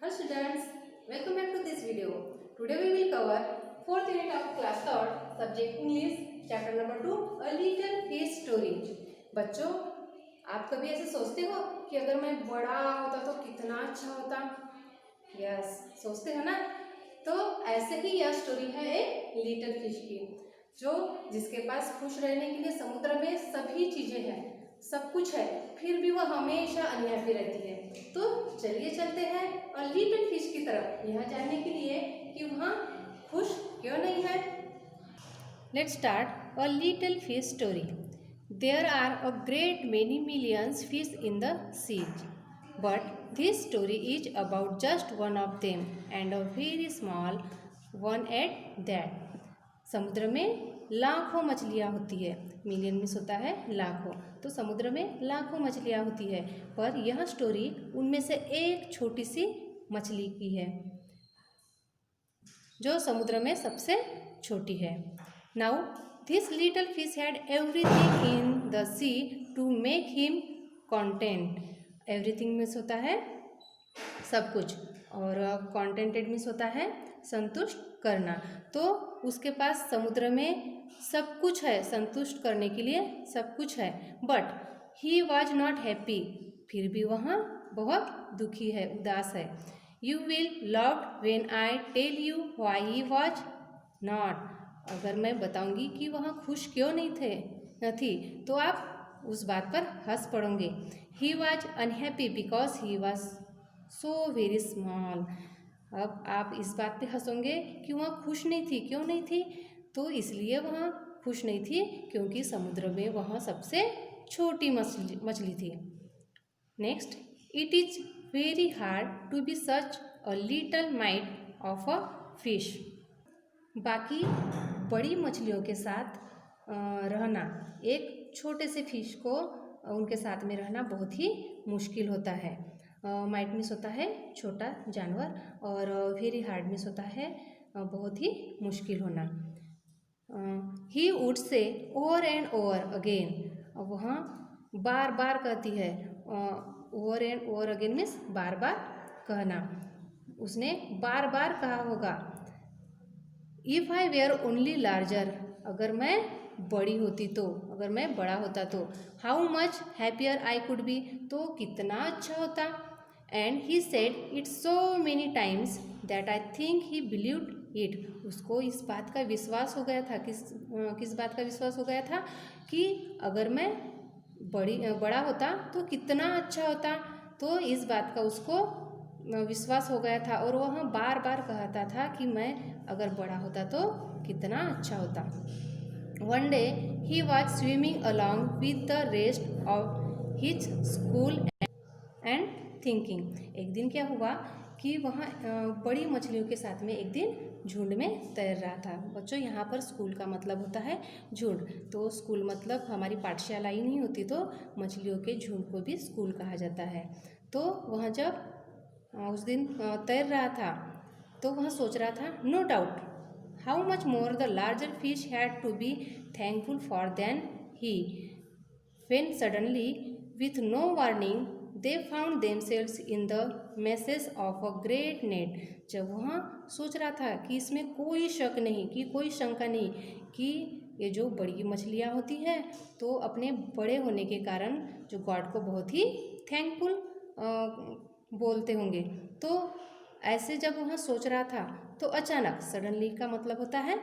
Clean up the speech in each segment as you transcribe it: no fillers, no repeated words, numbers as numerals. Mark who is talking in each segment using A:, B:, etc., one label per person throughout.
A: Hello students, welcome back to this video. Today we will cover 4th unit of class 3rd subject English chapter number 2 A Little Fish Story. बच्चों, आप कभी ऐसे सोचते हो कि अगर मैं बड़ा होता तो कितना अच्छा होता? यस, सोचते हो ना? तो ऐसे ही यह स्टोरी है एक लिटिल फिश की, जो जिसके पास खुश रहने के लिए समुद्र में सभी चीजें हैं, सब कुछ है, फिर भी वह हमेशा अनहैप्पी रहती है। तो चलिए चलते हैं और लिटिल फिश की तरफ, यह जानने के लिए कि वहाँ खुश क्यों नहीं है। Let's start a little fish story. There are a great many millions fish in the sea, but this story is about just one of them and a very small one at that. समुद्र में लाखों मछलियाँ होती है, million means होता है लाखों, तो समुद्र में लाखों मछलियाँ होती है, पर यह स्टोरी उनमें से एक छोटी सी मछली की है जो समुद्र में सबसे छोटी है। Now this little fish had everything in the sea to make him content. Everything means होता है सब कुछ, और कॉन्टेंटेड मीन्स होता है संतुष्ट करना। तो उसके पास समुद्र में सब कुछ है, संतुष्ट करने के लिए सब कुछ है, but he was not happy. फिर भी वहाँ बहुत दुखी है, उदास है। You will love when I tell you why he was not. अगर मैं बताऊंगी कि वहाँ खुश क्यों नहीं थी तो आप उस बात पर हंस पड़ोगे। He was unhappy because he was so very small. अब आप इस बात पे हंसोगे कि वहाँ खुश नहीं थी, क्यों नहीं थी? तो इसलिए वहाँ खुश नहीं थी क्योंकि समुद्र में वहाँ सबसे छोटी मछली थी। Next, it is very hard to be such a little mite of a fish. बाकी बड़ी मछलियों के साथ रहना, एक छोटे से फिश को उनके साथ में रहना बहुत ही मुश्किल होता है। माइट मीन्स होता है छोटा जानवर, और वेरी हार्ड मीन्स होता है बहुत ही मुश्किल होना। He would say over and over again. वहाँ बार बार कहती है, over and over again means बार बार कहना, उसने बार बार कहा होगा। If I were only larger, अगर मैं बड़ी होती तो, अगर मैं बड़ा होता तो। How much happier I could be, तो कितना अच्छा होता। And he said it so many times that I think he believed it. उसको इस बात का विश्वास हो गया था, किस बात का विश्वास हो गया था कि अगर मैं बड़ा होता तो कितना अच्छा होता। तो इस बात का उसको विश्वास हो गया था, और वह बार बार कहता था कि मैं अगर बड़ा होता तो कितना अच्छा होता। One day he was swimming along with the rest of his school and thinking. एक दिन क्या हुआ कि वहाँ बड़ी मछलियों के साथ में एक दिन झुंड में तैर रहा था। बच्चों, यहाँ पर स्कूल का मतलब होता है झुंड, तो स्कूल मतलब हमारी पाठशाला ही नहीं होती, तो मछलियों के झुंड को भी स्कूल कहा जाता है। तो वहाँ जब उस दिन तैर रहा था तो वह सोच रहा था, no doubt how much more the larger fish had to be thankful for than he, when suddenly with no warning they found themselves in the meshes of a great net. जब वह सोच रहा था कि इसमें कोई शक नहीं, कि कोई शंका नहीं कि ये जो बड़ी मछलियाँ होती हैं तो अपने बड़े होने के कारण जो गॉड को बहुत ही थैंकफुल बोलते होंगे। तो ऐसे जब वह सोच रहा था तो अचानक, सडनली का मतलब होता है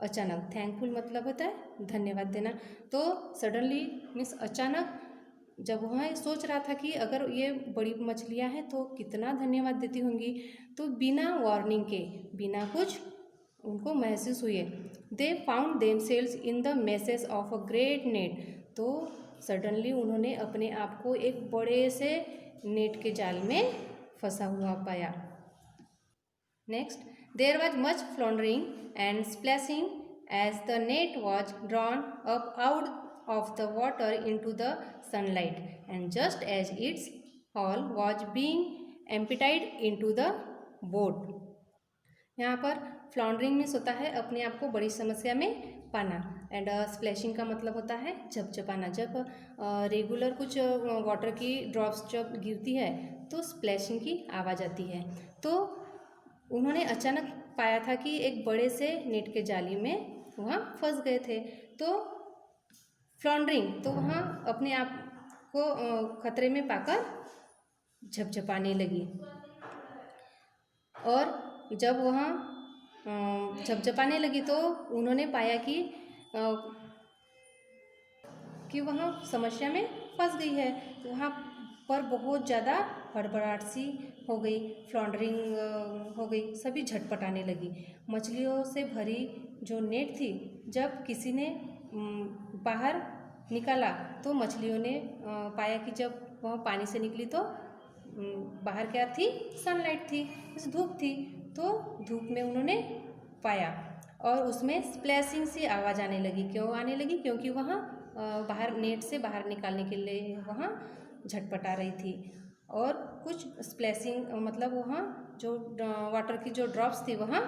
A: अचानक, थैंकफुल मतलब होता है धन्यवाद देना। तो सडनली मीन्स अचानक, जब वह सोच रहा था कि अगर ये बड़ी मछलियाँ हैं तो कितना धन्यवाद देती होंगी, तो बिना वार्निंग के, बिना कुछ उनको महसूस हुए, दे found themselves in the meshes of a great net. तो सडनली उन्होंने अपने आप को एक बड़े से नेट के जाल में फंसा हुआ पाया। Next, there was much floundering and splashing as the net was drawn up out of the water into the sunlight, and just as its haul was being emptied into the boat. यहाँ पर फ्लॉन्डरिंग means होता है अपने आप को बड़ी समस्या में पाना। एंड स्प्लैशिंग का मतलब होता है झपझपाना। जब रेगुलर कुछ वाटर की ड्रॉप्स जब गिरती है तो स्प्लैशिंग की आवाज़ आती है। तो उन्होंने अचानक पाया था कि एक बड़े से नेट के जाली में वहाँ फंस गए थे। तो फ्लॉन्डरिंग तो वहाँ अपने आप को खतरे में पाकर झपझपाने लगी। और जब वहाँ झपझपाने लगी तो उन्होंने पाया कि वहाँ समस्या में फंस गई है। वहाँ पर बहुत ज़्यादा हड़बड़ाहट सी हो गई, फ्लॉन्डरिंग हो गई, सभी झटपटाने लगी। मछलियों से भरी जो नेट थी, जब किसी ने बाहर निकाला तो मछलियों ने पाया कि जब वह पानी से निकली तो बाहर क्या थी? सनलाइट थी, धूप थी। तो धूप में उन्होंने पाया और उसमें स्प्लैशिंग सी आवाज़ आने लगी। क्यों आने लगी? क्योंकि वहाँ बाहर नेट से बाहर निकालने के लिए वहाँ झटपटा रही थी और कुछ स्प्लैशिंग मतलब वहाँ जो वाटर की जो ड्रॉप्स थी वहाँ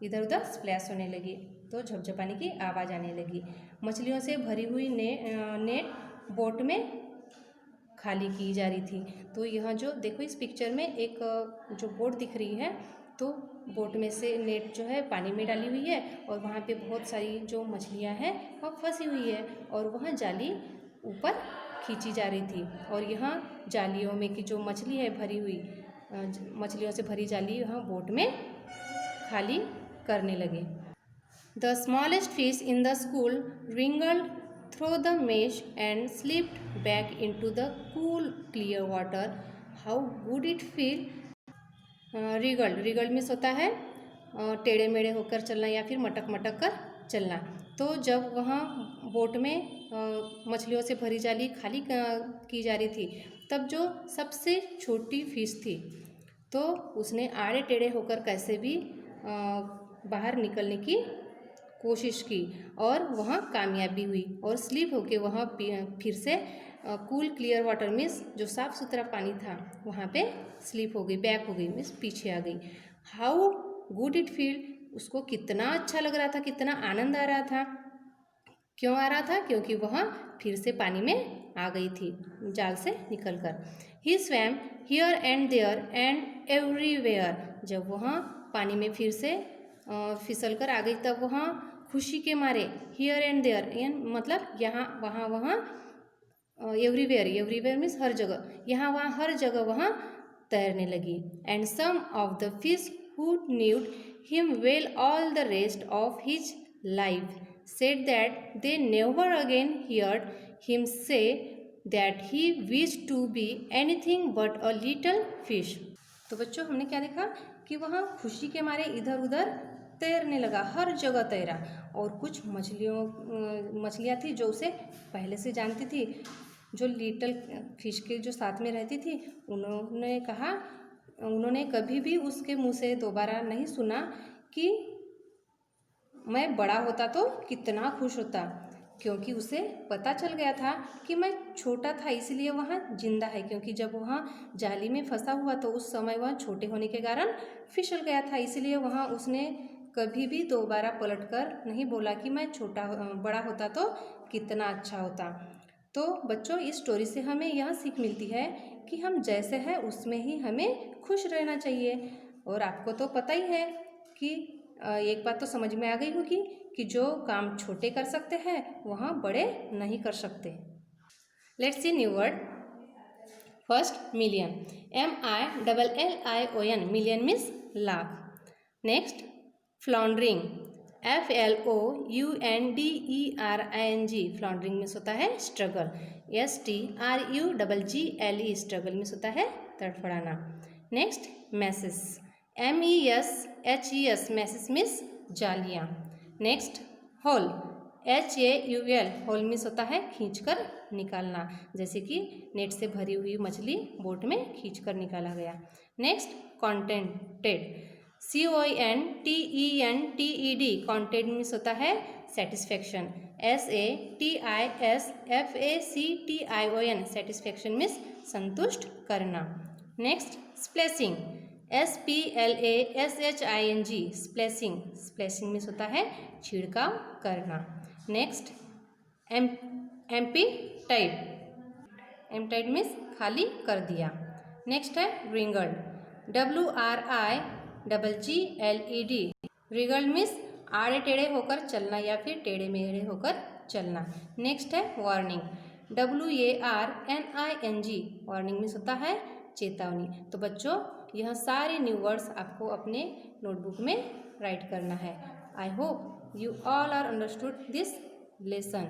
A: इधर उधर स्प्लैश होने लगी, तो झपझपाने की आवाज़ आने लगी। मछलियों से भरी हुई नेट बोट में खाली की जा रही थी। तो यह जो देखो इस पिक्चर में एक जो बोट दिख रही है, तो बोट में से नेट जो है पानी में डाली हुई है और वहाँ पे बहुत सारी जो मछलियाँ हैं वह फंसी हुई है और वह जाली ऊपर खींची जा रही थी। और यहाँ जालियों में की जो मछली है भरी हुई, मछलियों से भरी जाली यहाँ बोट में खाली करने लगे। The smallest fish in the school wriggled through the mesh and slipped back into the cool, clear water. How would it feel? रिगल्ड means होता है टेढ़े मेढ़े होकर चलना या फिर मटक मटक कर चलना। तो जब वहाँ बोट में मछलियों से भरी जाली खाली की जा रही थी, तब जो सबसे छोटी फिश थी तो उसने आड़े टेढ़े होकर कैसे भी बाहर निकलने की कोशिश की और वहाँ कामयाबी हुई और स्लिप होके वहाँ फिर से कूल क्लियर वाटर मीन्स जो साफ़ सुथरा पानी था वहाँ पे स्लिप हो गई, बैक हो गई मीन्स पीछे आ गई। हाउ गुड इट फील, उसको कितना अच्छा लग रहा था, कितना आनंद आ रहा था। क्यों आ रहा था? क्योंकि वहाँ फिर से पानी में आ गई थी जाल से निकलकर। He swam here and there and everywhere, जब वहाँ पानी में फिर से फिसल कर आ गई तब वहाँ खुशी के मारे हियर एंड देयर मतलब यहाँ वहाँ वहाँ एवरीवेयर मीन्स हर जगह, यहाँ वहाँ हर जगह वहाँ तैरने लगी। And some of the fish who knew him well all the rest of his life said that they never again heard him say that he wished to be anything but a little fish. तो बच्चों हमने क्या देखा कि वहाँ खुशी के मारे इधर उधर तैरने लगा, हर जगह तैरा। और कुछ मछलियाँ थी जो उसे पहले से जानती थी, जो लिटिल फिश के जो साथ में रहती थी, उन्होंने कभी भी उसके मुँह से दोबारा नहीं सुना कि मैं बड़ा होता तो कितना खुश होता, क्योंकि उसे पता चल गया था कि मैं छोटा था इसलिए वहाँ जिंदा है। क्योंकि जब वहाँ जाली में फंसा हुआ तो उस समय वह छोटे होने के कारण फिसल गया था, इसलिए वहाँ उसने कभी भी दोबारा पलटकर नहीं बोला कि मैं बड़ा होता तो कितना अच्छा होता। तो बच्चों इस स्टोरी से हमें यह सीख मिलती है कि हम जैसे हैं उसमें ही हमें खुश रहना चाहिए। और आपको तो पता ही है कि एक बात तो समझ में आ गई होगी कि जो काम छोटे कर सकते हैं वहाँ बड़े नहीं कर सकते। Let's see new word. First million, MILLION, million means lakh. Next floundering, FLOUNDERING, floundering means होता है स्ट्रगल। STRUGGLE, स्ट्रगल मीन्स होता है तड़फड़ाना। Next meshes, MESHES, meshes means जालियाँ। Next haul, HAUL, haul means होता है खींचकर निकालना, जैसे कि नेट से भरी हुई मछली बोट में खींचकर निकाला गया। Next contented, CONTENTED, content means होता है सेटिस्फैक्शन। SATISFACTION, सेटिस्फैक्शन मीन्स संतुष्ट करना। Next splashing, SPLASHING splashing, splashing means होता है छिड़काव करना। Next emptied, emptied means खाली कर दिया। नेक्स्ट है रिंगल्ड, WRIGGLED, रिंगल्ड मीन्स आड़े टेढ़े होकर चलना या फिर टेढ़े मेढ़े होकर चलना। नेक्स्ट है वार्निंग, WARNING, वार्निंग मीन्स होता है चेतावनी। तो बच्चों यह सारे न्यू वर्ड्स आपको अपने नोटबुक में राइट करना है। I hope you all are understood this lesson.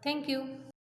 A: Thank you.